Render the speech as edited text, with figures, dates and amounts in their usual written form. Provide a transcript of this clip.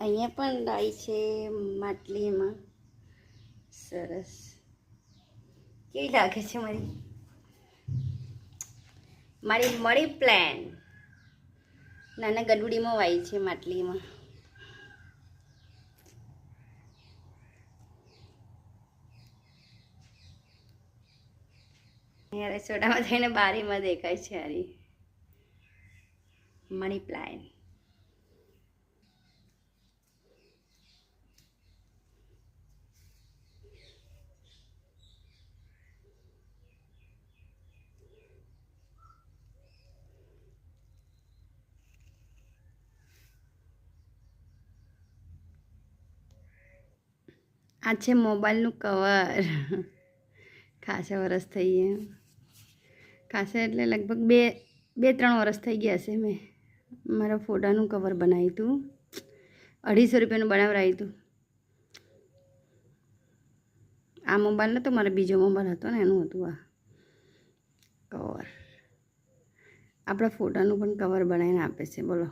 અહીંયા પણ લાવી છે માટલીમાં. સરસ. કેવી લાગે છે મારી મારી મળી પ્લાન? નાના ગડુડીમાં વાવી છે માટલીમાં. અહીંયા રસોડામાં થઈને બારીમાં દેખાય છે હારી મની પ્લાન્ટ. આ છે મોબાઈલનું કવર. ખાસા વરસ થઈ ગયા. ખાસા એટલે લગભગ બે ત્રણ વરસ થઈ ગયા છે. મેં મારા ફોટાનું કવર બનાવ્યું હતું. 250 રૂપિયાનું બનાવરાયું હતું. આ મોબાઈલ નહોતો, મારો બીજો મોબાઈલ હતો ને એનું હતું આ કવર. આપણા ફોટાનું પણ કવર બનાવીને આપે છે. બોલો.